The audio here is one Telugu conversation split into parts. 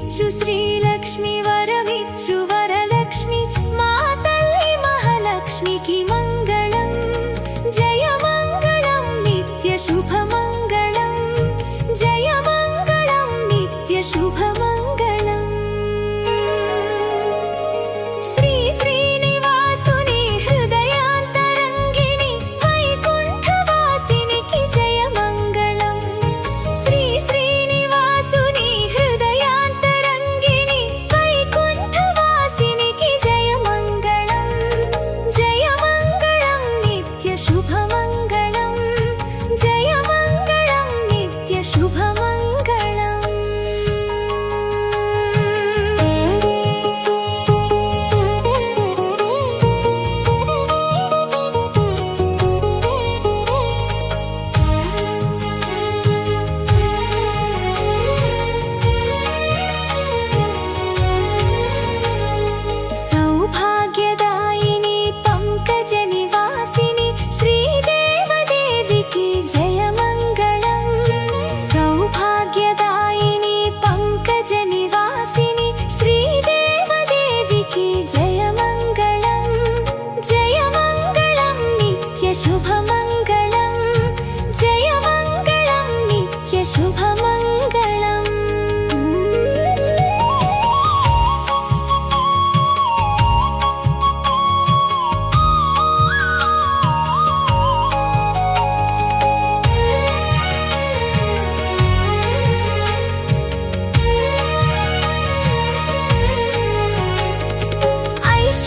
సిరులిచ్చు శ్రీలక్ష్మి వరమిచ్చు వరలక్ష్మి మా తల్లి మహాలక్ష్మికి మంగళం జయ మంగళం నిత్య శుభమంగళం జయ మంగళం నిత్య శుభమంగళం శ్రీ శ్రీనివాసుని హృదయాంతరంగిణి వైకుంఠవాసినికి జయ మంగళం శ్రీ శ్రీనివాసుని హృదయాంతరంగిణి వైకుంఠవాసినికి జయ మంగళం జయ మంగళం నిత్య శుభమంగళం జయ మంగళం నిత్య శుభమంగళం సౌభాగ్యదాయిని పంకజ నివాసిని శ్రీదేవదేవికి జయ మంగళం సౌభాగ్యదాయిని పంకజ నివాసిని శ్రీదేవదేవికి జయ మంగళం జయ మంగళం నిత్య శుభమంగళం జయ మంగళం నిత్య శుభమంగళం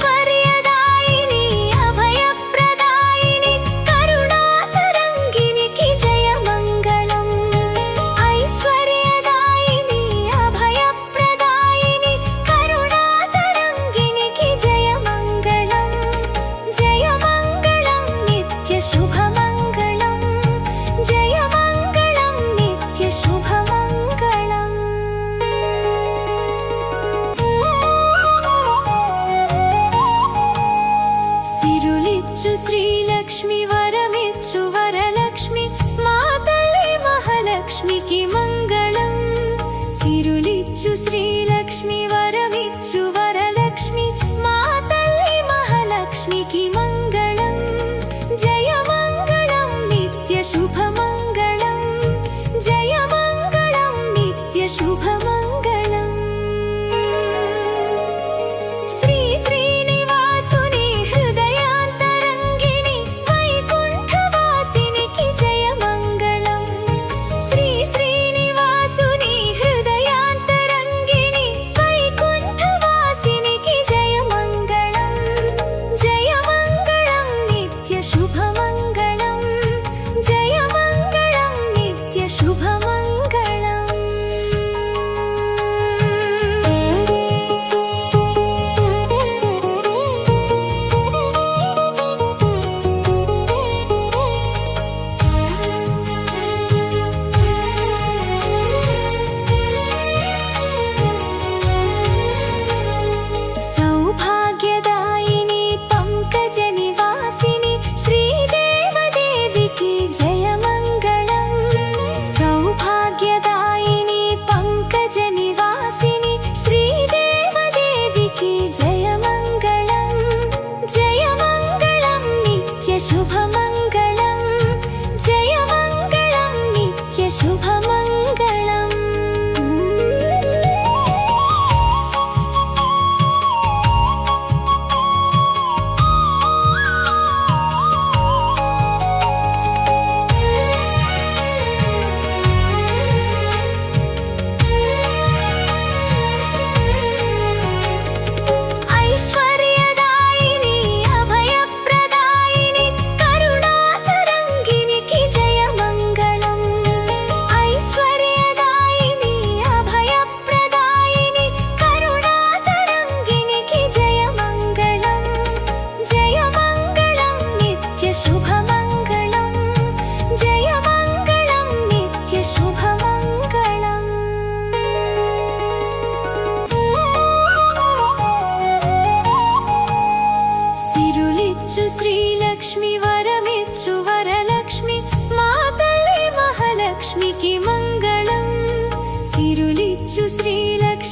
ఐశ్వర్యదాయిని అభయప్రదాయిని కరుణాతరంగినికి జయ మంగళం ఐశ్వర్యదాయిని అభయప్రదాయిని కరుణాతరంగినికి జయ మంగళం జయ మంగళం నిత్య శుభమంగళం జయ మంగళం నిత్య శుభమంగళం సిరులిచ్చు శ్రీలక్ష్మి వరమిచ్చు వరలక్ష్మి మా తల్లి మహాలక్ష్మికి మంగళం సిరులిచ్చు శ్రీలక్ష్మి వరమిచ్చు వరలక్ష్మి మా తల్లి మహాలక్ష్మికి మంగళం జయ మంగళం నిత్య శుభమంగళం జయ మంగళం నిత్య శుభమంగళం శ్రీ శ్రీనివాసుని హృదయాంతరంగిణి వైకుంఠవాసినికి జయ మంగళం శ్రీ శ్రీనివాసుని హృదయాంతరంగిణి వైకుంఠవాసినికి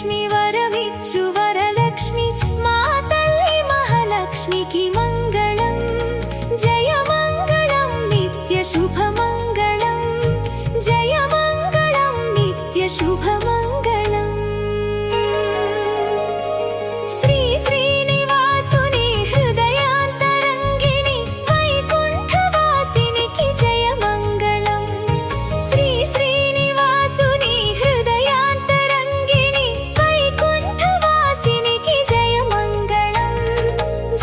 శ్రీలక్ష్మి వరమిచ్చు వరలక్ష్మి మా తల్లి మహాలక్ష్మికి మంగళం జయ మంగళం నిత్య శుభమంగళం జయ మంగళం నిత్య శుభమంగళం శ్రీ శ్రీనివాసుని హృదయాంతరంగిణి వైకుంఠవాసినికి జయ మంగళం శ్రీ శ్రీనివాసుని హృదయాంతరంగిణి వైకుంఠవాసినికి జయ మంగళం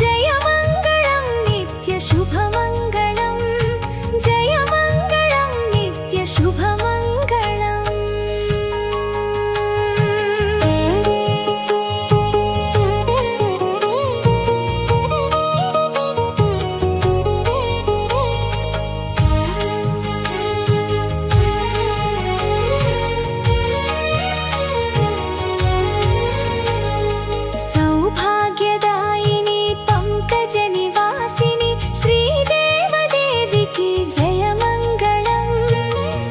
జయ మంగళం నిత్య శుభమంగళం జయ మంగళం నిత్య శుభమంగళం సౌభాగ్యదాయిని పంకజ నివాసిని శ్రీదేవదేవికి జయ మంగళం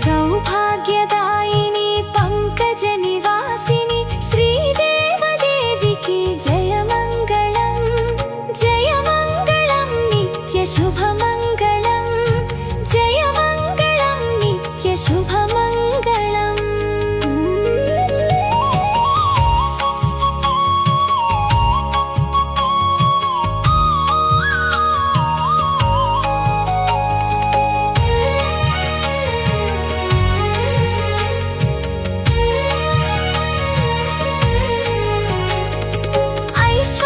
సౌభాగ్యదాయిని పంకజ నివాసిని శ్రీదేవదేవికి జయ మంగళం జయ మంగళం నిత్య శుభమంగళం జయ మంగళం నిత్య శుభమంగళం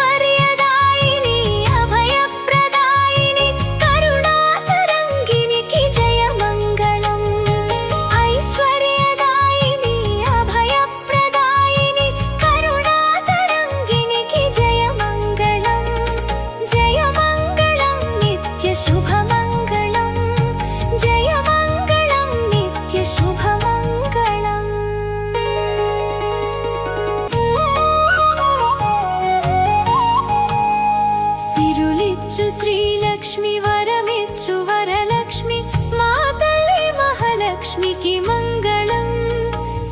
ఐశ్వర్యదాయిని అభయప్రదాయిని కరుణాతరంగినికి జయ మంగళం ఐశ్వర్యదాయిని అభయప్రదాయిని కరుణాతరంగినికి జయ మంగళం జయ మంగళం నిత్య శుభమంగళం జయ మంగళం నిత్య శుభమంగళం సిరులిచ్చు శ్రీలక్ష్మి వరమిచ్చు వరలక్ష్మి మా తల్లి మహాలక్ష్మికి మంగళం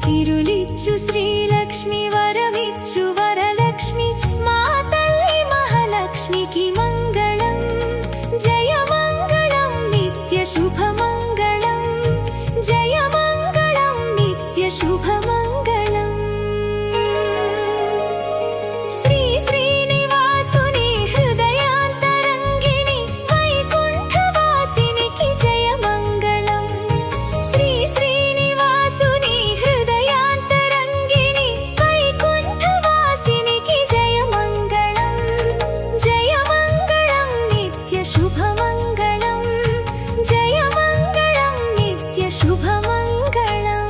సిరులిచ్చు శ్రీలక్ష్మి వరమిచ్చు వరలక్ష్మి మా తల్లి మహాలక్ష్మికి మంగళం జయ మంగళం నిత్య శుభమంగళం జయ మంగళం నిత్య శుభమంగళం శ్రీ శ్రీనివాసుని హృదయాంతరంగిణి వైకుంఠవాసినికి జయ మంగళం శ్రీ శ్రీనివాసుని హృదయాంతరంగిణి వైకుంఠవాసినికి జయ మంగళం జయ మంగళం నిత్య శుభమంగళం జయ మంగళం నిత్య శుభమంగళం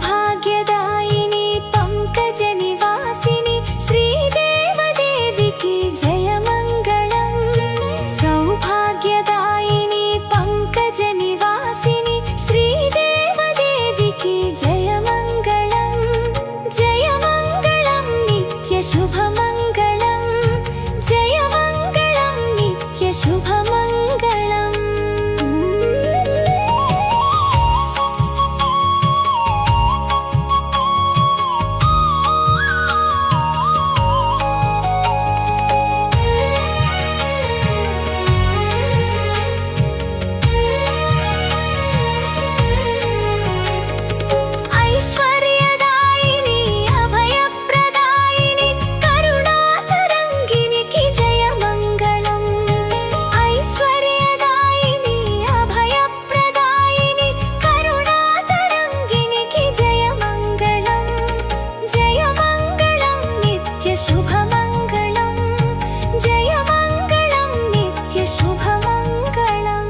సౌభాగ్యదాయిని పంకజ నివాసిని శ్రీదేవదేవికి జయ మంగళం సౌభాగ్యదాయిని పంకజ నివాసిని శ్రీదేవదేవికి జయ మంగళం జయ మంగళం నిత్య శుభమంగళం జయ మంగళం నిత్య శుభమంగళం ఐశ్వర్యదాయిని అభయప్రదాయిని కరుణాతరంగినికి జయ మంగళం ఐశ్వర్యదాయిని అభయప్రదాయిని కరుణాతరంగినికి జయ మంగళం జయ మంగళం నిత్య శుభమంగళం జయ మంగళం నిత్య శుభమంగళం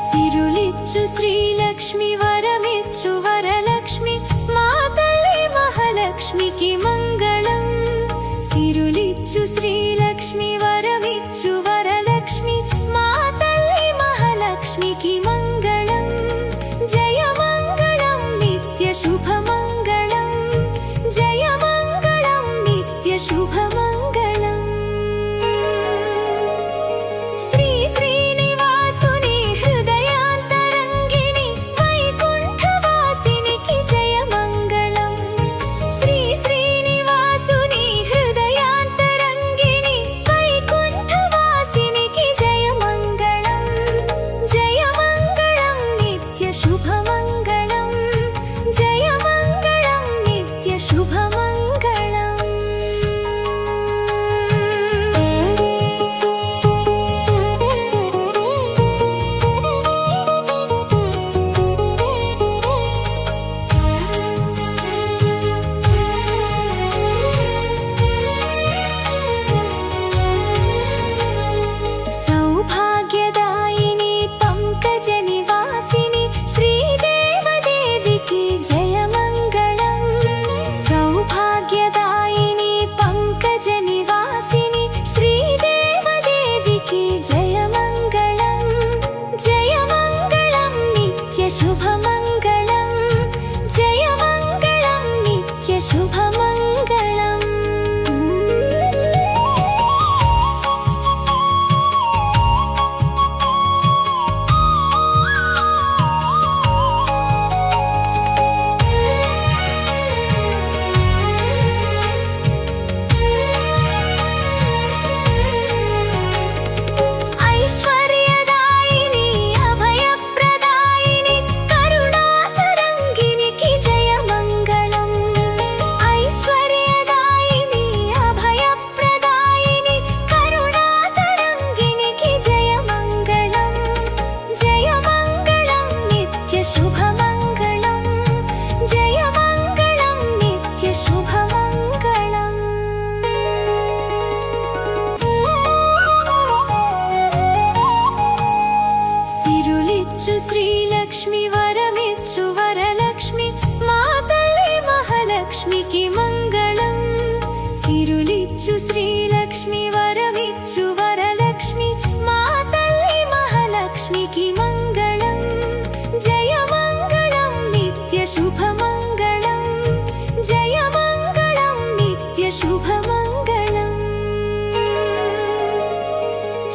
సిరులిచ్చు శ్రీలక్ష్మి వరమిచ్చు వరలక్ష్మి మా తల్లి మహాలక్ష్మికి మంగళం సిరులిచ్చు శ్రీలక్ష్మి వరమిచ్చు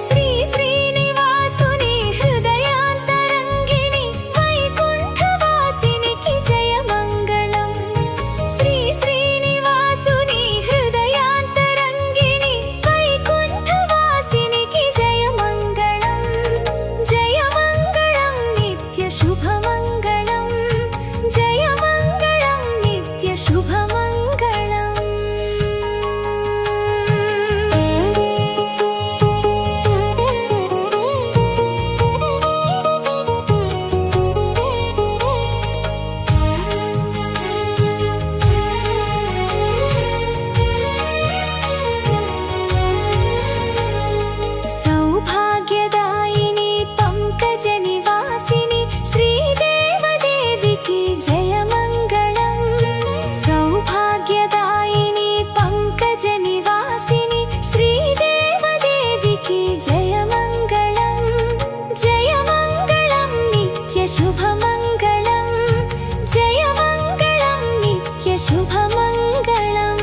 శ్రీ శ్రీనివాసుని హృదయాంతరంగిణి వైకుంఠవాసినికి జయమంగళం. శ్రీ శ్రీనివాసుని హృదయాంతరంగిణి వైకుంఠవాసినికి జయమంగళం. జయమంగళం నిత్య శుభమంగళం. జయమంగళం నిత్య శుభమంగళం. సౌభాగ్యదాయిని పంకజ నివాసిని శ్రీదేవదేవికి జయమంగళం. సౌభాగ్యదాయిని పంకజ నివాసిని శ్రీదేవదేవికి జయమంగళం. జయమంగళం నిత్య శుభమంగళం. జయమంగళం నిత్య శుభమంగళం.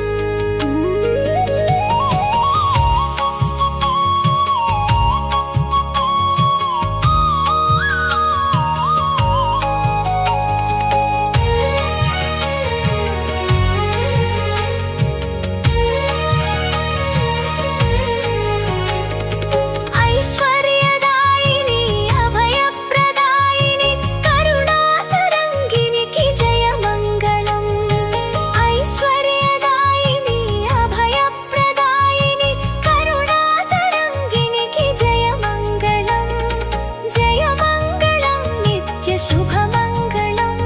ఐశ్వర్యదాయిని అభయప్రదాయిని కరుణాతరంగినికి జయమంగళం. ఐశ్వర్యదాయిని అభయప్రదాయిని కరుణాతరంగినికి జయమంగళం. జయమంగళం నిత్య శుభమంగళం.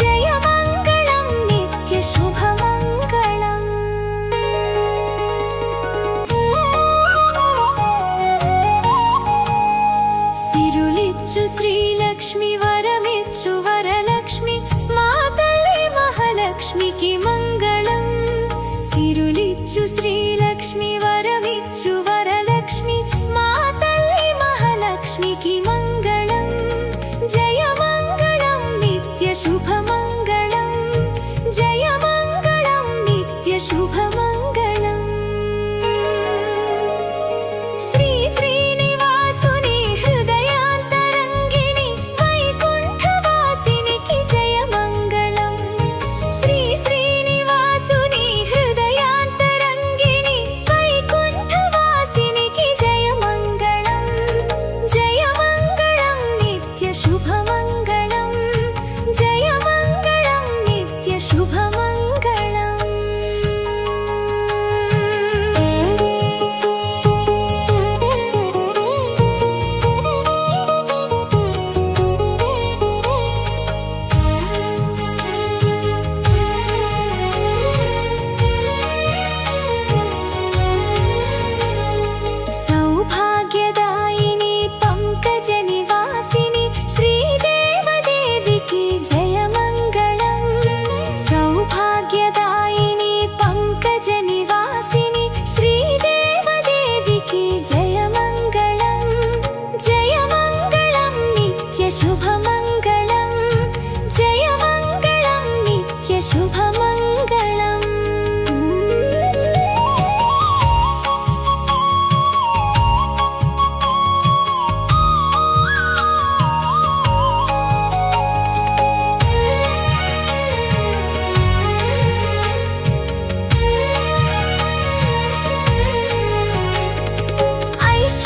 జయమంగళం నిత్య శుభమంగళం. సిరులిచ్చు శ్రీలక్ష్మి వరమిచ్చు వరలక్ష్మి మా తల్లి మహాలక్ష్మికి మంగళం. సిరులిచ్చు శ్రీలక్ష్మి వరమిచ్చు వరలక్ష్మి మా తల్లి మహాలక్ష్మికి మంగళం. జయమంగళం నిత్య శుభమంగళం. జయమంగళం నిత్య శుభమంగళం. శ్రీ శ్రీనివాసుని హృదయాంతరంగిణి వైకుంఠవాసినికి జయమంగళం. శ్రీ శ్రీనివాసుని హృదయాంతరంగిణి వైకుంఠవాసినికి జయమంగళం. జయమంగళం నిత్య శుభమంగళం. జయమంగళం నిత్య శుభమంగళం. సౌభాగ్యదాయిని పంకజ నివాసిని శ్రీదేవదేవికి జయమంగళం. సౌభాగ్యదాయిని పంకజ నివాసిని శ్రీదేవదేవికి జయమంగళం. జయమంగళం నిత్య శుభమంగళం. జయమంగళం నిత్య శుభమంగళం.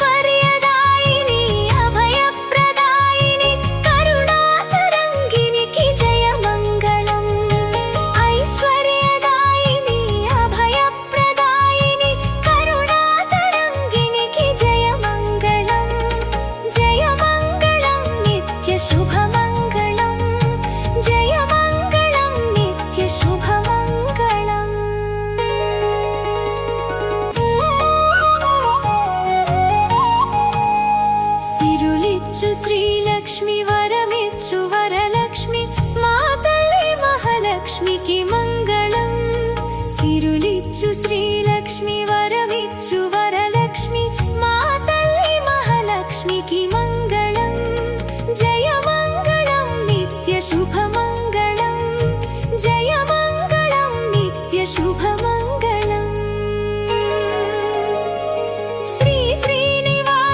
ఐశ్వర్యదాయిని అభయప్రదాయిని కరుణాతరంగినికి జయమంగళం. ఐశ్వర్యదాయిని అభయప్రదాయిని కరుణాతరంగినికి జయమంగళం. జయమంగళం నిత్య శుభమంగళం. జయమంగళం నిత్య శుభమంగళం. సిరులిచ్చు శ్రీలక్ష్మి వరమిచ్చు వరలక్ష్మి మా తల్లి మహాలక్ష్మికి మంగళం. సిరులిచ్చు శ్రీలక్ష్మి వరమిచ్చు వరలక్ష్మి మా తల్లి మహాలక్ష్మికి మంగళం. జయమంగళం నిత్య శుభమంగళం. జయమంగళం నిత్య శుభమంగళం. శ్రీ శ్రీనివాసుని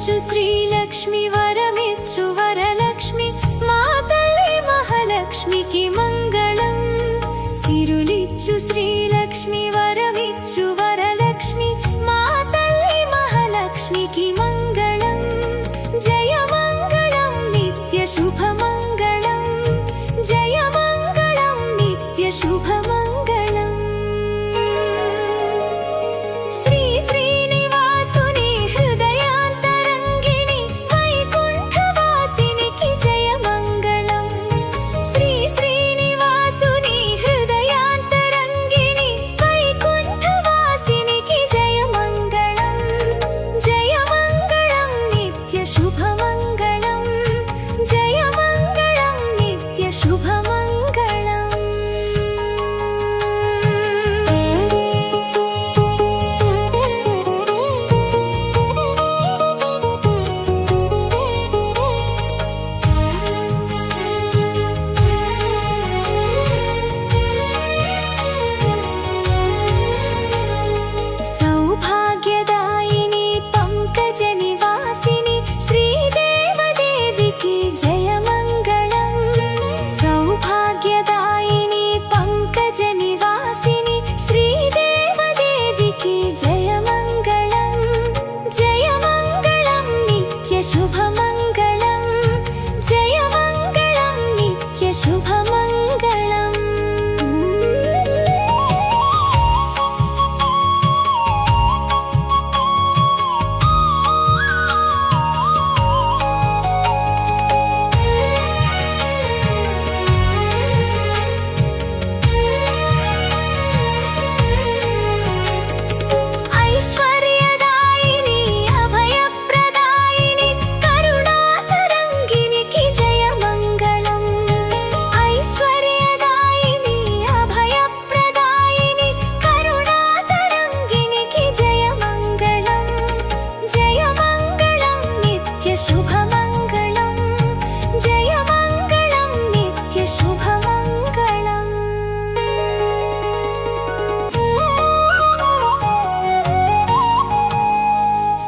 సిరులిచ్చు శ్రీలక్ష్మి వరమిచ్చు వరలక్ష్మి మా తల్లి మహాలక్ష్మికి మంగళం సిరులిచ్చు శ్రీలక్ష్మి వరమిచ్చు వరలక్ష్మి మా తల్లి మహాలక్ష్మికి మంగళం జయ మంగళం నిత్య శుభమంగళం జయ మంగళం నిత్య శుభమంగళం శ్రీ శ్రీనివాసుని హృదయాంతరంగిణి వైకుంఠవాసినికి జయ మంగళం శ్రీ శ్రీనివాసుని హృదయాంతరంగిణి వైకుంఠవాసినికి జయ మంగళం జయ మంగళం నిత్య శుభమంగళం జయ మంగళం నిత్య శుభమంగళం సౌభాగ్యదాయిని పంకజ నివాసిని శ్రీదేవదేవికి జయ మంగళం సౌభాగ్యదాయిని పంకజ నివాసిని శ్రీదేవదేవికి జయ మంగళం జయ మంగళం నిత్య శుభమంగళం జయ మంగళం నిత్య శుభమంగళం ఐశ్వర్యదాయిని అభయప్రదాయిని కరుణాతరంగినికి జయ మంగళం ఐశ్వర్యదాయిని అభయప్రదాయిని కరుణాతరంగినికి జయ మంగళం జయ మంగళం నిత్య శుభమంగళం జయ మంగళం నిత్య శుభమంగళం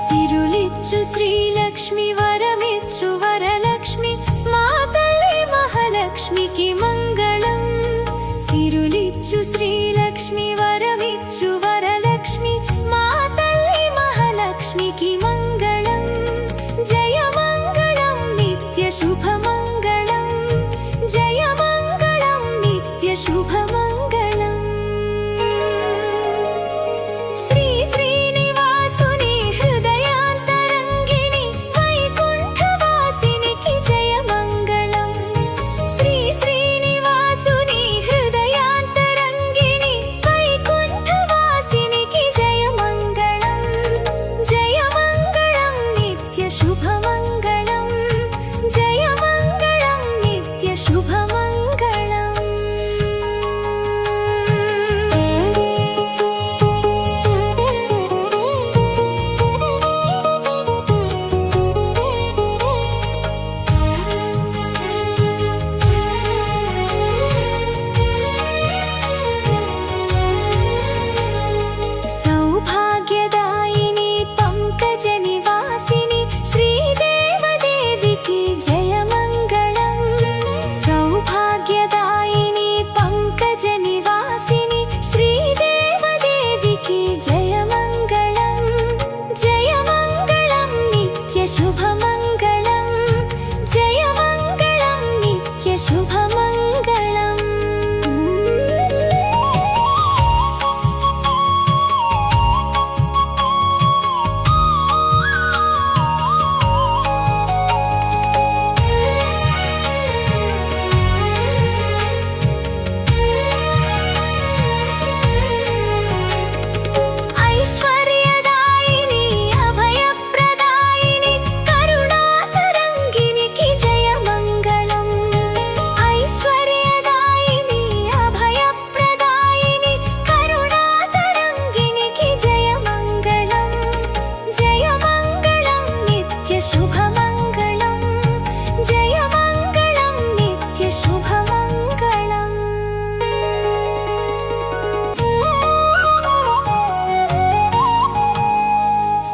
సిరులిచ్చు శ్రీలక్ష్మి వరమిచ్చు వరలక్ష్మి మా తల్లి మహాలక్ష్మికి మంగళం సిరులిచ్చు శ్రీలక్ష్మి వరమిచ్చు వరలక్ష్మి మా తల్లి మహాలక్ష్మికి మంగళం జయ మంగళం నిత్య శుభమంగళం జయ మంగళం నిత్య శుభమంగళం శ్రీ శ్రీనివాసుని హృదయాంతరంగిణి వైకుంఠవాసి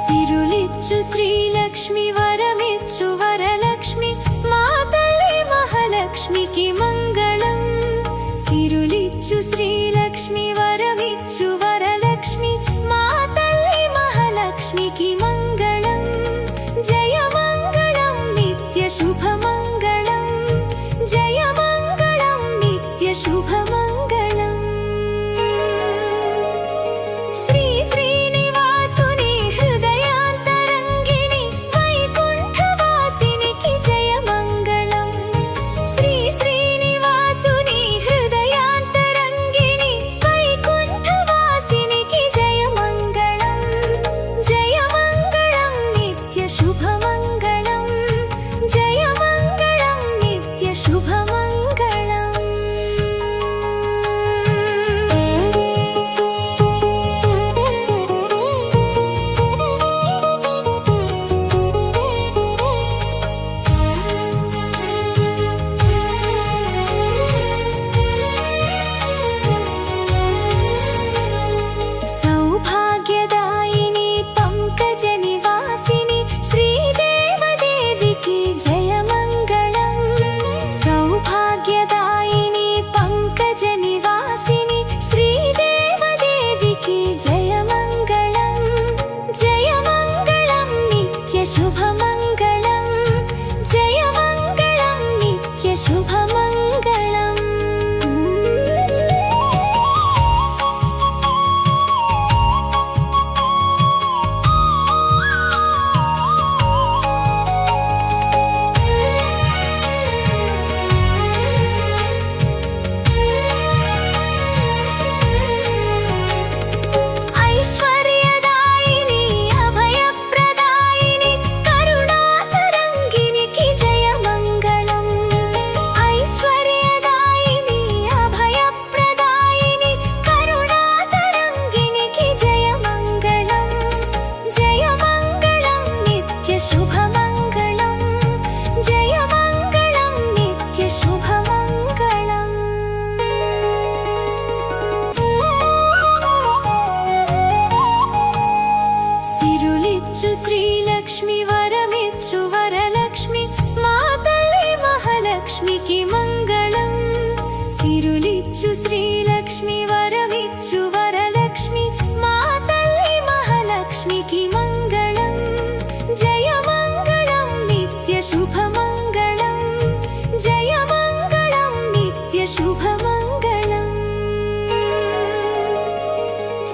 సిరులిచ్చు శ్రీలక్ష్మి వరమిచ్చు వరలక్ష్మి మా తల్లి మహాలక్ష్మికి మంగళం సిరులిచ్చు శ్రీలక్ష్మి వరమిచ్చు వరలక్ష్మి మా తల్లి మహాలక్ష్మికి మంగళం జయ మంగళం నిత్య శుభమంగళం జయ మంగళం నిత్య శుభమంగళం శ్రీ శ్రీనివాసుని హృదయాంతరంగిణి వైకుంఠవాసినికి జయ మంగళం శ్రీ శ్రీనివాసుని హృదయాంతరంగిణి వైకుంఠవాసినికి జయ మంగళం జయ మంగళం నిత్య శుభమంగళం జయ మంగళం నిత్య శుభమంగళం సౌభాగ్యదాయిని పంకజ నివాసిని శ్రీదేవదేవికి జయ మంగళం సౌభాగ్యదాయిని పంకజ నివాసిని శ్రీదేవదేవికి జయ మంగళం జయ మంగళం నిత్య శుభమంగళం జయ మంగళం నిత్య శుభమంగళం ఐశ్వర్యదాయిని అభయప్రదాయిని కరుణాతరంగినికి జయ మంగళం ఐశ్వర్యదాయిని అభయప్రదాయిని కరుణాతరంగినికి జయ మంగళం జయ మంగళం నిత్య శుభమంగళం జయ మంగళం నిత్య శుభమంగళం సిరులిచ్చు శ్రీలక్ష్మి వరమిచ్చు వరలక్ష్మి మా తల్లి మహాలక్ష్మికి మంగళం సిరులిచ్చు శ్రీలక్ష్మి వరమిచ్చు వరలక్ష్మి మా తల్లి మహాలక్ష్మికి మంగళం జయ మంగళం నిత్య శుభమంగళం జయ మంగళం నిత్య శుభమంగళం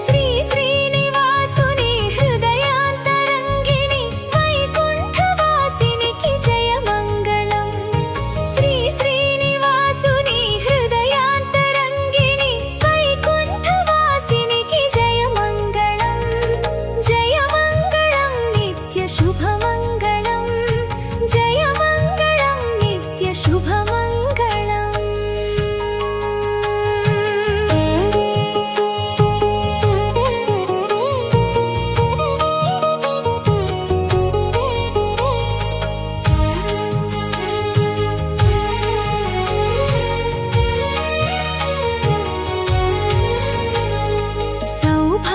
శ్రీ శ్రీనివాసుని హృదయాంతరంగిణి వైకుంఠవాసినికి జయ మంగళం శ్రీ శ్రీనివాసుని హృదయాంతరంగిణి వైకుంఠవాసినికి జయ మంగళం జయ మంగళం నిత్య శుభమంగళం జయ మంగళం నిత్య శుభమంగళం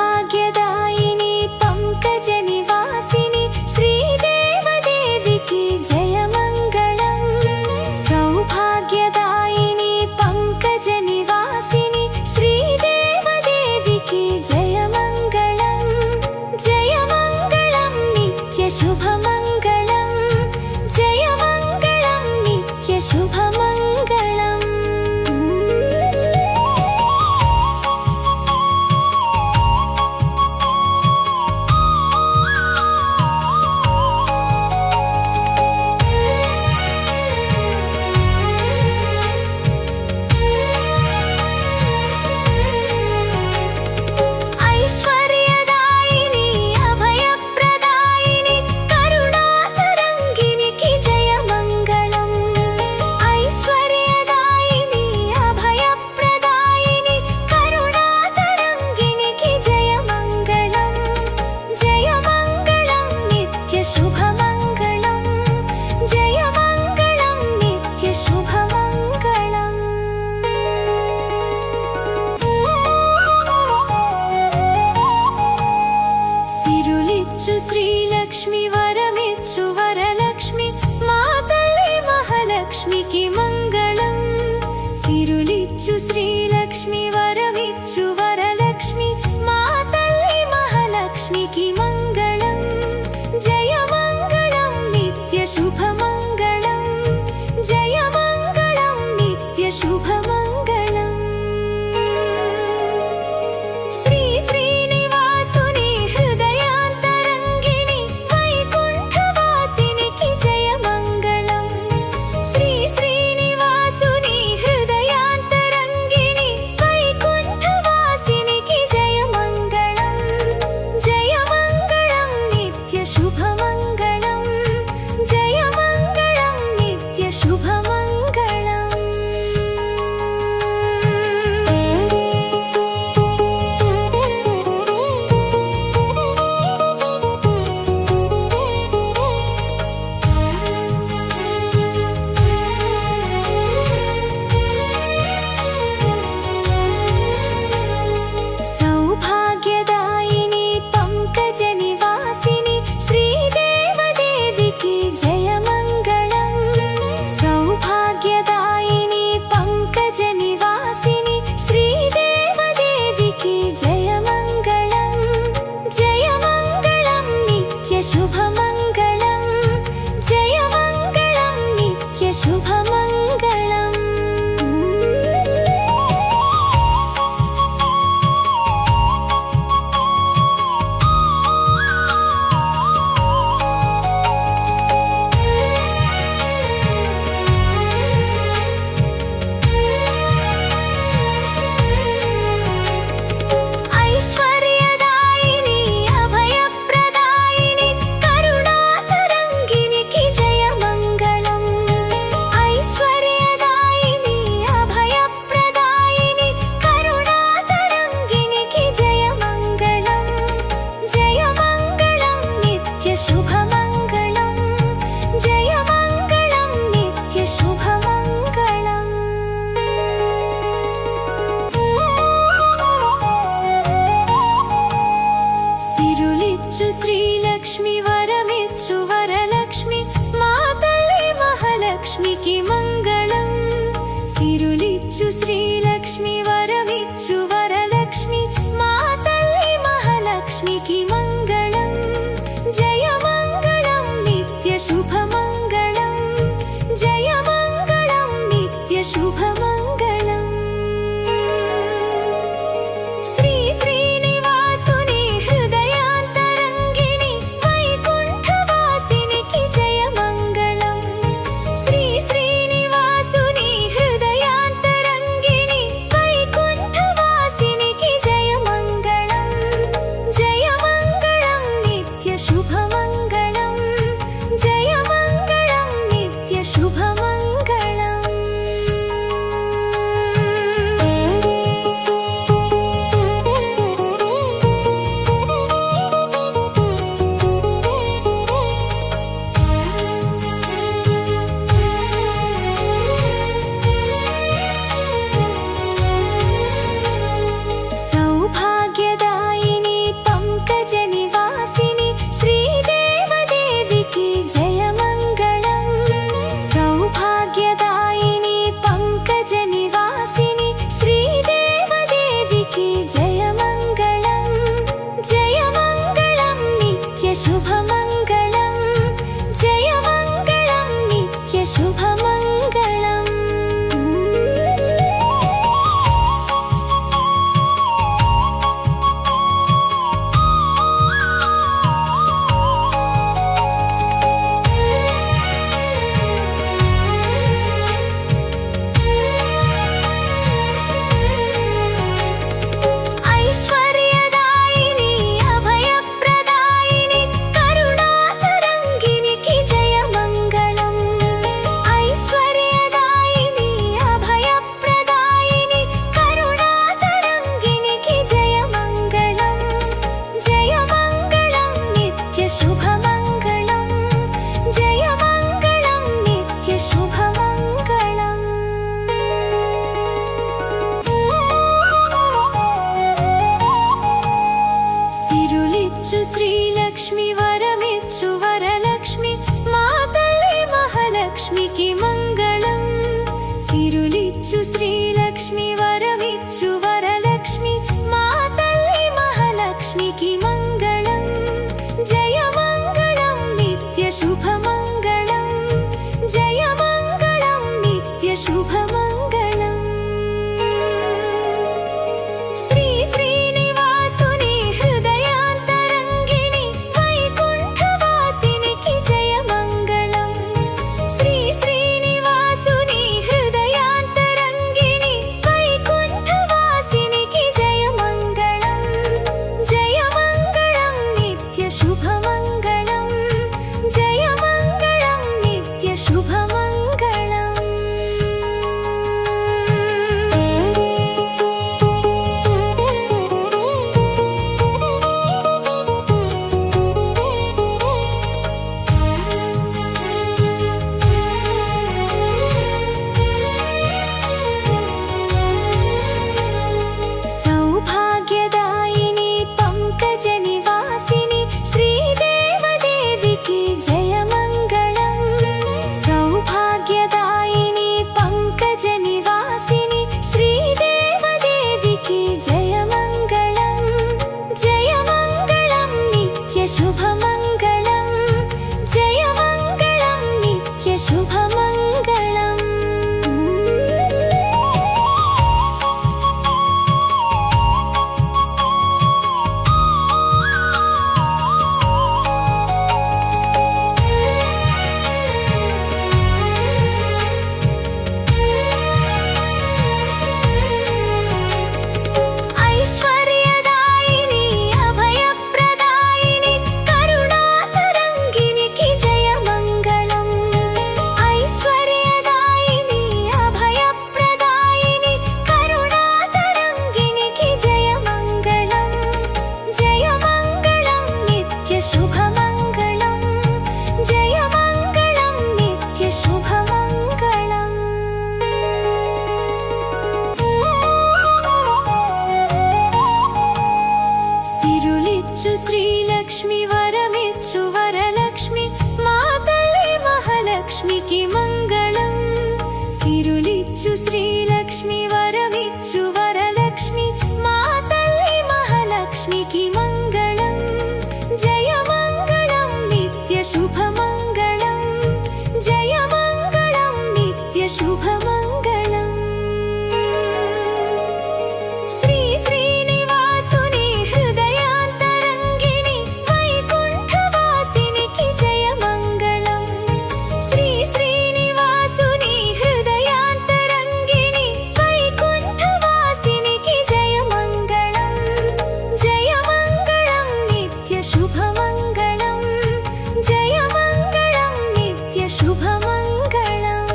సౌభాగ్యదాయిని పంకజ నివాసిని శ్రీదేవదేవికి జయ మంగళం సౌభాగ్యదాయిని పంకజ నివాసిని శ్రీదేవదేవికి జయ మంగళం జయ మంగళం నిత్య శుభమంగళం జయ మంగళం నిత్య శుభమంగళం ఐశ్వర్యదాయిని అభయప్రదాయిని కరుణాతరంగినికి జయ మంగళం ఐశ్వర్యదాయిని అభయప్రదాయిని కరుణాతరంగినికి జయ మంగళం జయ మంగళం నిత్య శుభమంగళం జయ మంగళం నిత్య శుభమంగళం సిరులిచ్చు శ్రీ శ్రీలక్ష్మి వరమిచ్చు వరలక్ష్మి మా తల్లి మహాలక్ష్మికి మంగళం. సిరులిచ్చు శ్రీలక్ష్మి వరమిచ్చు వరలక్ష్మి మా తల్లి మహాలక్ష్మికి మంగళం. జయ మంగళం నిత్య శుభమంగళం, జయ మంగళం నిత్య శుభమంగళం. శ్రీ శ్రీనివాసుని హృదయాంతరంగిణి వైకుంఠవాసినికి జయ మంగళం. శ్రీ శ్రీనివాసుని హృదయాంతరంగిణి వైకుంఠవాసినికి జయ మంగళం. జయ మంగళం నిత్య శుభమంగళం, జయ మంగళం నిత్య శుభమంగళం. సౌభాగ్యదాయిని పంకజ నివాసిని శ్రీదేవదేవికి జయ మంగళం. సౌభాగ్యదాయిని పంకజ నివాసిని శ్రీదేవదేవికి జయ మంగళం. జయ మంగళం నిత్య శుభమంగళం, జయ మంగళం నిత్య శుభమంగళం. ఐశ్వర్యదాయిని అభయప్రదాయిని కరుణాతరంగినికి జయ మంగళం. ఐశ్వర్యదాయిని అభయప్రదాయిని కరుణాతరంగినికి జయ మంగళం. జయ మంగళం నిత్య శుభమంగళం, జయ మంగళం నిత్య శుభమంగళం. సిరులిచ్చు శ్రీలక్ష్మి వరమిచ్చు వరలక్ష్మి మా తల్లి మహాలక్ష్మికి మంగళం. సిరులిచ్చు శ్రీలక్ష్మి వరమిచ్చు వరలక్ష్మి మా తల్లి మహాలక్ష్మికి మంగళం. జయ మంగళం నిత్య శుభమంగళం, జయ మంగళం నిత్య శుభమంగళం. శ్రీ శ్రీనివాసుని హృదయాంతరంగిణి వైకుంఠవాసినికి జయ మంగళం. శ్రీ శ్రీనివాసుని హృదయాంతరంగిణి వైకుంఠవాసినికి జయ మంగళం. జయ మంగళం నిత్య శుభమంగళం, జయ మంగళం నిత్య శుభమంగళం. సౌభాగ్యదాయిని పంకజ నివాసిని శ్రీదేవదేవికి జయ మంగళం. సౌభాగ్యదాయిని పంకజ నివాసిని శ్రీదేవదేవికి జయ మంగళం. జయ మంగళం నిత్య శుభమంగళం, జయ మంగళం నిత్య శుభమంగళం. शुभमङ्गलम् श्री श्रीनिवासुनि हृदयान्तरङ्गिनि वैकुण्ठवासिनिकी जयमङ्गलम् श्री श्रीनिवासुनि हृदयान्तरङ्गिनि वैकुण्ठवासिनिकी जयमङ्गलम् जयमङ्गलं नित्यशुभमङ्गलम् जयमङ्गलं नित्यशुभमङ्गलम् सौभाग्यदायिनी पङ्कजनिवासिनि श्रीदेवदेविकी जयमङ्गलम् सौभाग्यदायिनी पङ्कजनिवासिनि श्रीदेवदेविकी जयमङ्गलम् जयमङ्गलं नित्यशुभमङ्गलम् जयमङ्गलं नित्यशुभमङ्गलम् ऐश्वर्यदायिनी अभयप्रदायिनी करुणातरङ्गिनिकी जयमङ्गलम् ऐश्वर्यदायिनी अभयप्रदायिनी करुणातरङ्गिनिकी जयमङ्गलम् जयमङ्गलं नित्यशुभमङ्गलम् जयमङ्गलं नित्यशुभमङ्गलम् सिरुलिच्चु श्रीलक्ष्मी वरमिच्चु वरलक्ष्मी मातल्ली महालक्ष्मीकी मङ्गलम् सिरुलिच्चु श्रीलक्ष्मी वरमिच्चु वरलक्ष्मी मातल्ली महालक्ष्मीकी मङ्गलम् जयमङ्गलं नित्यशुभमङ्गलम् जयमङ्गलं नित्यशुभमङ्गलम् श्री श्रीनिवासुनि हृदयान्तरङ्गिनि वैकुण्ठवासिनिकी जयमङ्गलम् श्री श्रीनिवासुनि हृदयान्तरङ्गिनि वैकुण्ठवासिनिकी जयमङ्गलम् जयमङ्गलं नित्यशुभमङ्गलम् जयमङ्गलं नित्यशुभमङ्गलम्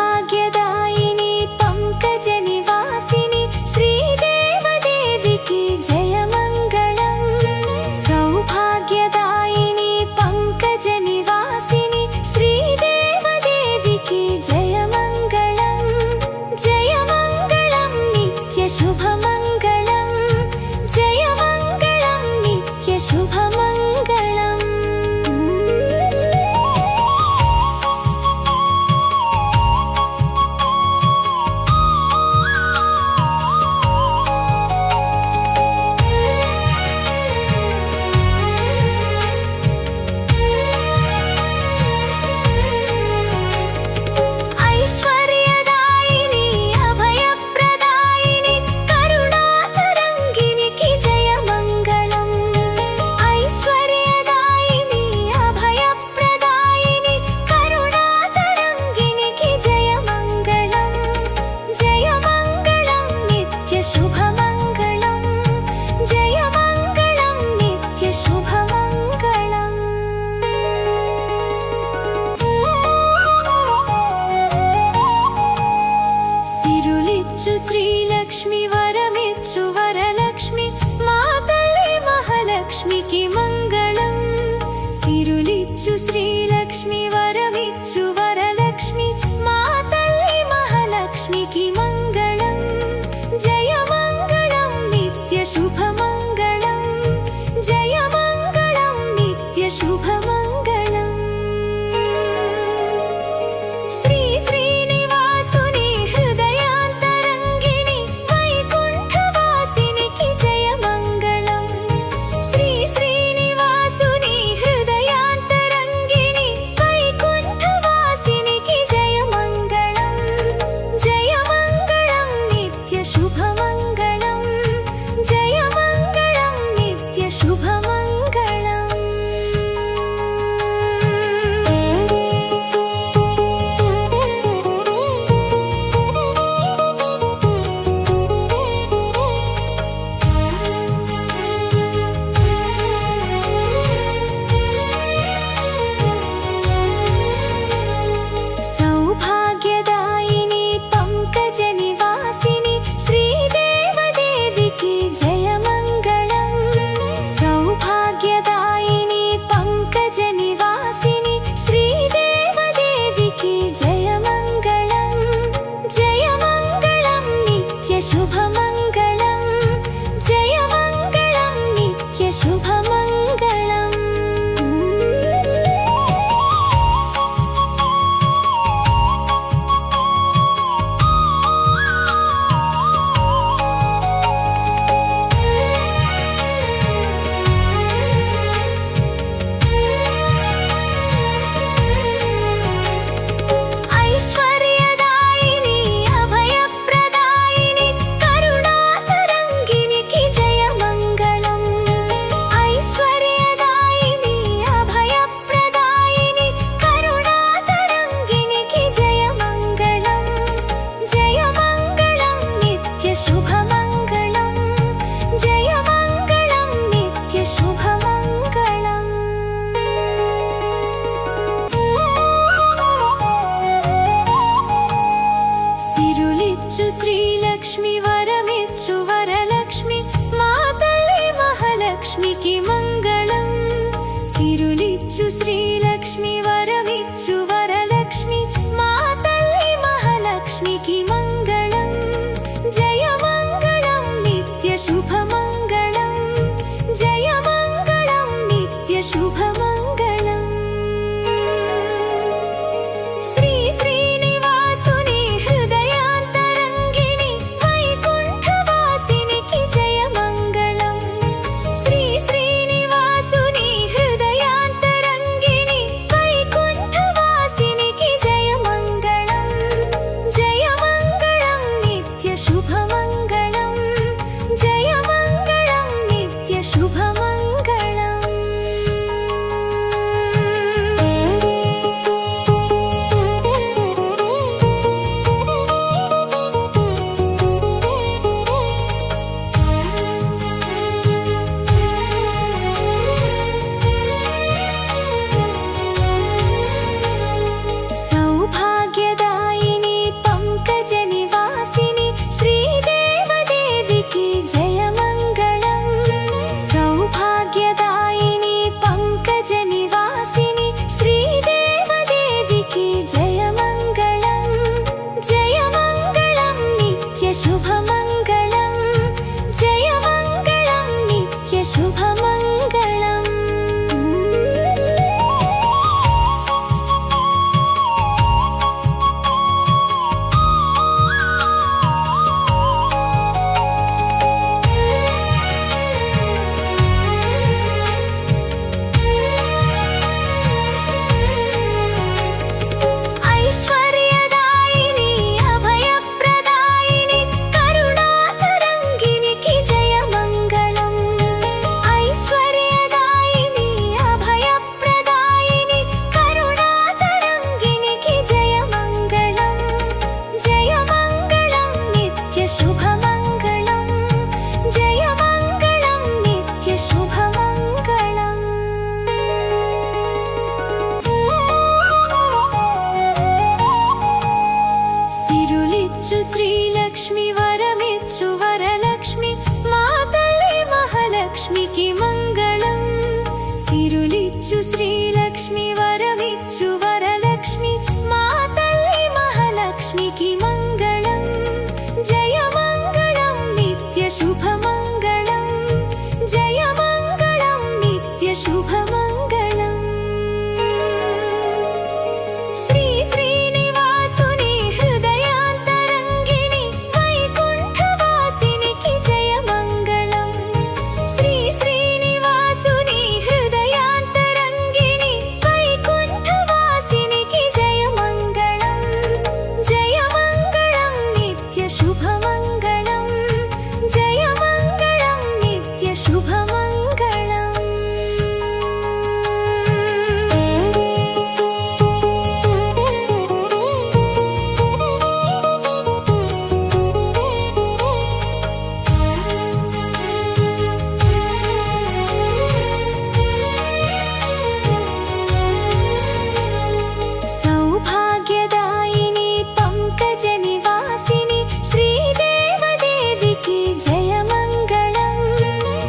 सौभाग्यदायिनी पङ्कजनिवासिनि श्रीदेवदेविकी जयमङ्गलम् सौभाग्यदायिनी पङ्कजनिवासिनि श्रीदेवदेविकी जयमङ्गलम् जयमङ्गलं नित्यशुभमङ्गलम् जयमङ्गलं नित्यशुभमङ्गलम् ऐश्वर्यदायिनी अभयप्रदायिनी करुणातरङ्गिनिकी जयमङ्गलम् ऐश्वर्यदायिनी अभयप्रदायिनी करुणातरङ्गिनिकी जयमङ्गलम् जयमङ्गलं नित्यशुभमङ्गलम् जयमङ्गलं नित्यशुभमङ्गलम् सिरुलिच्चु श्रीलक्ष्मी वरमिच्चु वरलक्ष्मी मातल्ली महालक्ष्मीकी मङ्गलम् सिरुलिच्चु श्रीलक्ष्मी वरमिच्चु वरलक्ष्मी मातल्ली महालक्ष्मीकी मङ्गलम् जयमङ्गलं नित्यशुभमङ्गलम् जयमङ्गलं नित्यशुभमङ्गलम् మహాలక్ష్మికి మంగళం సిరులిచ్చు శ్రీలక్ష్మి వరమిచ్చు వరలక్ష్మి మా తల్లి మహాలక్ష్మికి మంగళం జయ మంగళం నిత్య శుభమంగళం జయ మంగళం నిత్య శుభమంగళం శ్రీ శ్రీనివాసుని హృదయాంతరంగిణి వైకుంఠవాసినికి జయ మంగళం శ్రీ శ్రీనివాసుని హృదయాంతరంగిణి వైకుంఠవాసినికి జయ మంగళం జయ మంగళం నిత్య శుభమంగళం జయ మంగళం నిత్య శుభమంగళం సౌభాగ్యదాయిని పంకజ నివాసిని శ్రీదేవదేవికి జయ మంగళం సౌభాగ్యదాయిని పంకజ నివాసిని శ్రీదేవదేవికి జయ మంగళం జయ మంగళం నిత్య శుభమంగళం జయ మంగళం నిత్య శుభమంగళం ఐశ్వర్యదాయిని అభయప్రదాయిని కరుణాతరంగినికి జయ మంగళం ఐశ్వర్యదాయిని అభయప్రదాయిని కరుణాతరంగినికి జయ మంగళం జయ మంగళం నిత్య శుభమంగళం జయ మంగళం నిత్య శుభమంగళం సిరులిచ్చు శ్రీలక్ష్మి వరమిచ్చు వరలక్ష్మి మా తల్లి మహాలక్ష్మికి మంగళం సిరులిచ్చు శ్రీలక్ష్మి వరమిచ్చు వరలక్ష్మి మా తల్లి మహాలక్ష్మికి మంగళం జయ మంగళం నిత్య శుభమంగళం జయ మంగళం నిత్య శుభమంగళం శ్రీ శ్రీనివాసుని హృదయాంతరంగిణి వైకుంఠవాసినికి జయ మంగళం శ్రీ శ్రీనివాసుని హృదయాంతరంగిణి వైకుంఠవాసినికి జయ మంగళం జయ మంగళం నిత్య శుభమంగళం జయ మంగళం నిత్య శుభమంగళం సౌభాగ్యదాయిని పంకజ నివాసిని శ్రీదేవదేవికి జయ మంగళం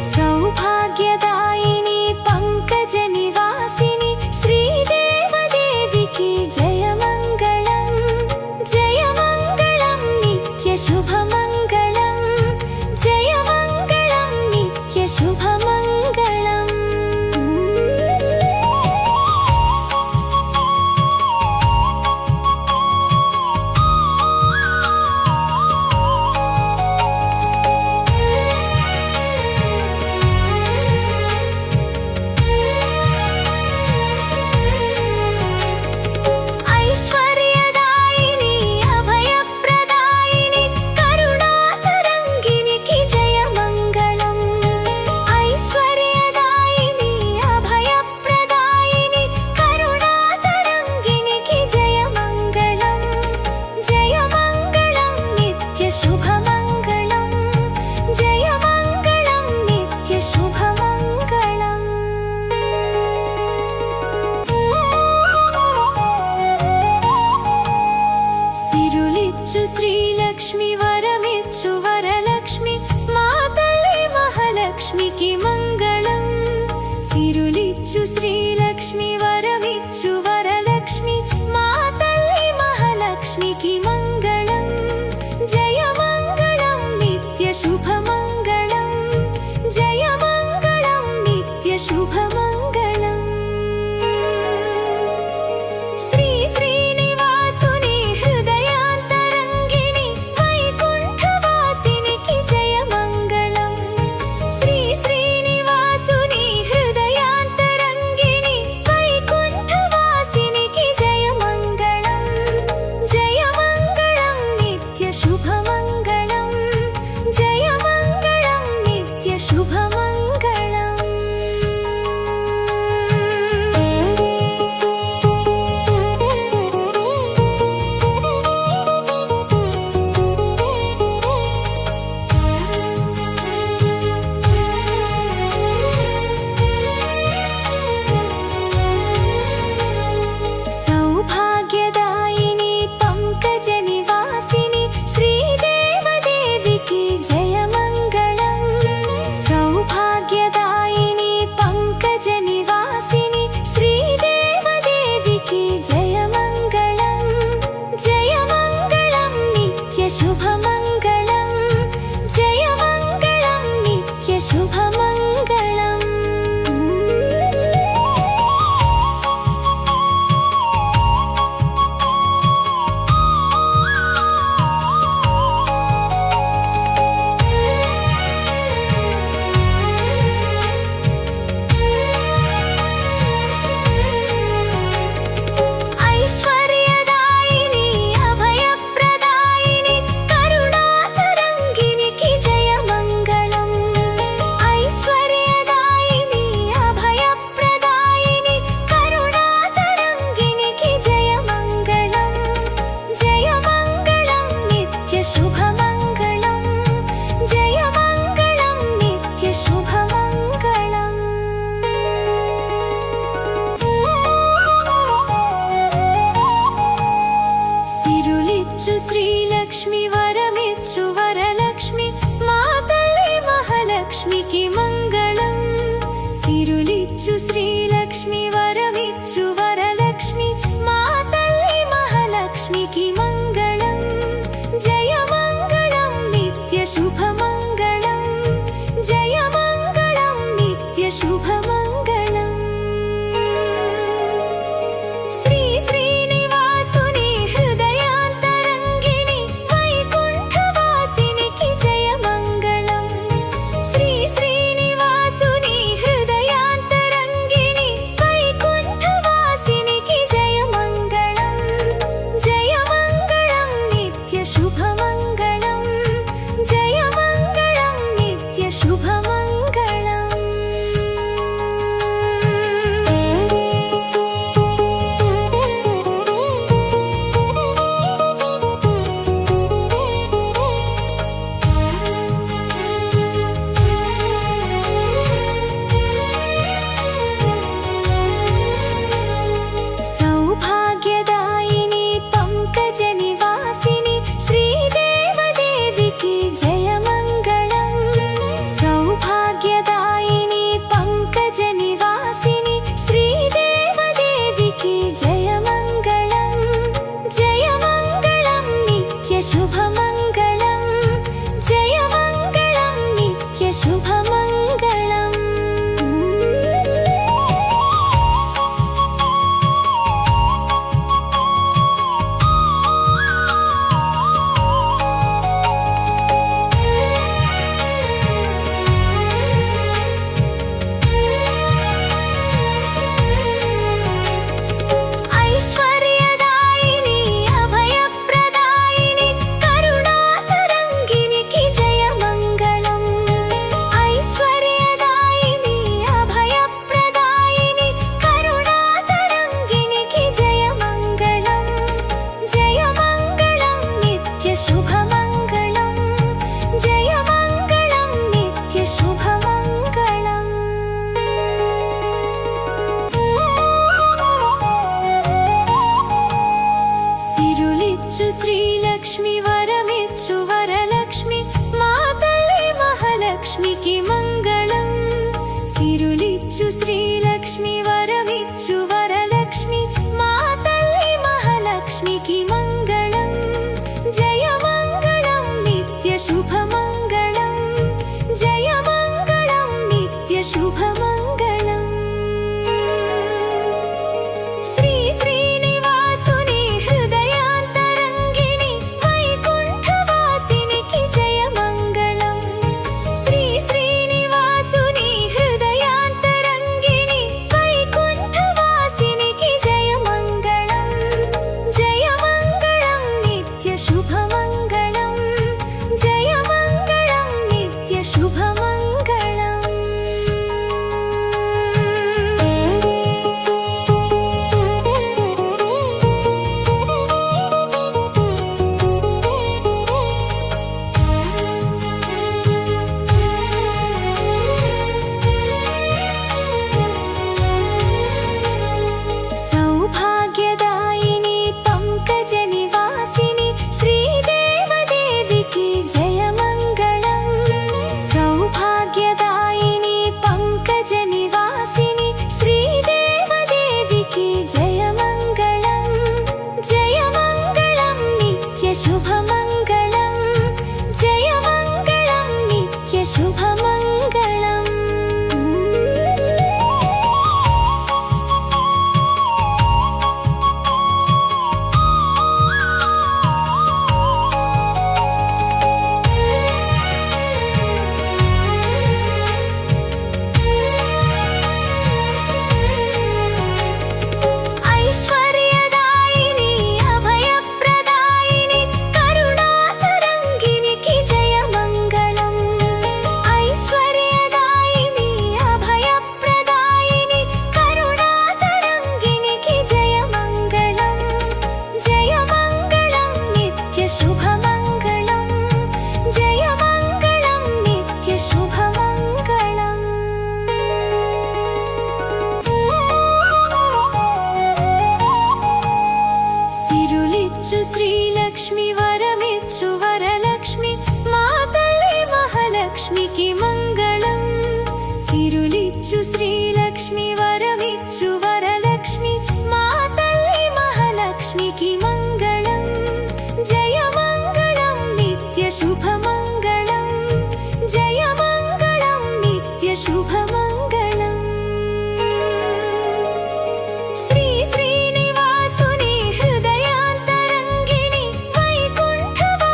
సౌభాగ్యదాయిని పంకజ నివాసిని శ్రీదేవదేవికి జయ మంగళం జయ మంగళం నిత్య శుభమంగళం జయ మంగళం నిత్య శుభమంగళం ఐశ్వర్యదాయిని అభయప్రదాయిని కరుణాతరంగినికి జయ మంగళం ఐశ్వర్యదాయిని అభయప్రదాయిని కరుణాతరంగినికి జయ మంగళం జయ మంగళం నిత్య శుభమంగళం జయ మంగళం నిత్య శుభమంగళం సిరులిచ్చు శ్రీలక్ష్మి వరమిచ్చు వరలక్ష్మి మా తల్లి మహాలక్ష్మికి మంగళం శ్రీలక్ష్మి వరమిచ్చు వరలక్ష్మి మా తల్లి మహాలక్ష్మికి మంగళం జయ మంగళం నిత్య శుభమంగళం జయ మంగళం నిత్య శుభమంగళం శ్రీ శ్రీనివాసుని హృదయాంతరంగిణి వైకుంఠవాసినికి జయ మంగళం శ్రీ శ్రీనివాసుని హృదయాంతరంగిణి వైకుంఠవాసినికి జయ మంగళం జయ మంగళం నిత్య శుభమంగళం జయ మంగళం నిత్య శుభమంగళం సౌభాగ్యదాయిని పంకజ నివాసిని శ్రీదేవదేవికి జయ మంగళం సౌభాగ్యదాయిని పంకజ నివాసిని శ్రీదేవదేవికి జయ మంగళం జయ మంగళం నిత్య శుభమంగళం జయ మంగళం నిత్య శుభమంగళం ఐశ్వర్యదాయిని అభయప్రదాయిని కరుణాతరంగినికి జయ మంగళం ఐశ్వర్యదాయిని అభయప్రదాయిని కరుణాతరంగినికి జయ మంగళం జయ మంగళం నిత్య శుభమంగళం జయ మంగళం నిత్య శుభమంగళం సిరులిచ్చు శ్రీలక్ష్మి వరమిచ్చు వరలక్ష్మి మా తల్లి మహాలక్ష్మికి మంగళం సిరులిచ్చు శ్రీలక్ష్మి వరమిచ్చు వరలక్ష్మి మా తల్లి మహాలక్ష్మికి మంగళం జయ మంగళం నిత్య శుభమంగళం జయ మంగళం నిత్య శుభమంగళం శ్రీ శ్రీనివాసుని హృదయాంతరంగిణి వైకుంఠవాసినికి జయ మంగళం శ్రీ శ్రీనివాసుని హృదయాంతరంగిణి వైకుంఠవాసినికి జయ మంగళం జయ మంగళం నిత్య శుభమంగళం జయ మంగళం నిత్య శుభమంగళం సౌభాగ్యదాయిని పంకజ నివాసిని శ్రీదేవదేవికి జయ మంగళం సౌభాగ్యదాయిని పంకజ నివాసిని శ్రీదేవదేవికి జయ మంగళం జయ మంగళం నిత్య శుభమంగళం జయ మంగళం నిత్య శుభమంగళం ఐశ్వర్యదాయిని అభయప్రదాయిని కరుణాతరంగినికి జయ మంగళం ఐశ్వర్యదాయిని అభయప్రదాయిని కరుణాతరంగినికి జయ మంగళం జయ మంగళం నిత్య శుభమంగళం జయ మంగళం నిత్య శుభమంగళం సిరులిచ్చు శ్రీలక్ష్మి వరమిచ్చు వరలక్ష్మి మా తల్లి మహాలక్ష్మికి మంగళం సిరులిచ్చు శ్రీలక్ష్మి వర సిరులిచ్చు శ్రీలక్ష్మి వరమిచ్చు వరలక్ష్మి మా తల్లి మహాలక్ష్మికి మంగళం జయ మంగళం నిత్య శుభమంగళం జయ మంగళం నిత్య శుభమంగళం శ్రీ శ్రీనివాసుని హృదయాంతరంగిణి వైకుంఠవాసినికి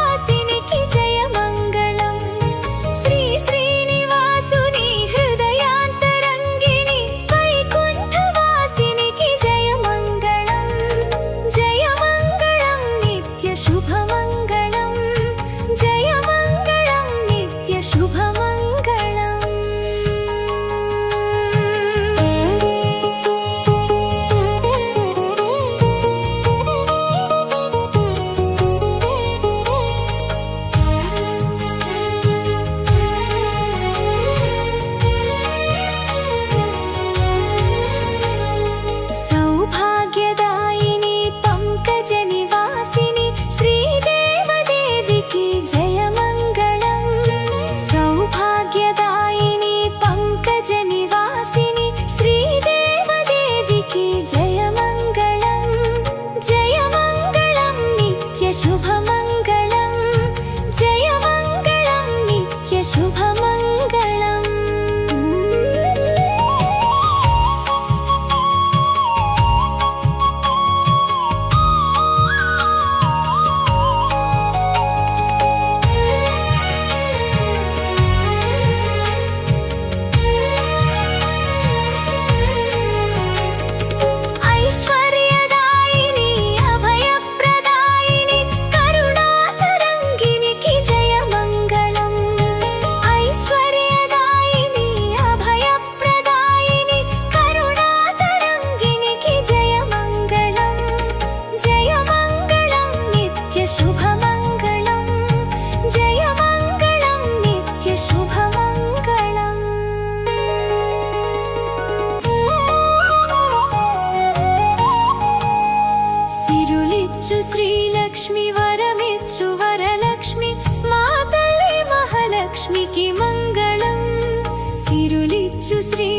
జయ మంగళం శ్రీ శ్రీనివాసుని హృదయాంతరంగిణి వైకుంఠవాసినికి జయ మంగళం నిత్య శుభమంగళం జయ మంగళం నిత్య శుభమంగళం సౌభాగ్యదాయిని పంకజ నివాసిని శ్రీదేవదేవికి జయ మంగళం సౌభాగ్యదాయిని పంకజ నివాసిని శ్రీదేవదేవికి జయ మంగళం నిత్య శుభమంగళం జయ మంగళం నిత్య శుభమంగళం ఐశ్వర్యదాయిని అభయప్రదాయిని కరుణాతరంగినికి జయ మంగళం ఐశ్వర్యదాయిని అభయప్రదాయిని కరుణాతరంగినికి జయ మంగళం నిత్య శుభమంగళం జయ మంగళం నిత్య శుభమంగళం సిరులిచ్చు శ్రీలక్ష్మి వరమిచ్చు వరలక్ష్మి మా తల్లి మహాలక్ష్మికి మంగళం సిరులిచ్చు శ్రీ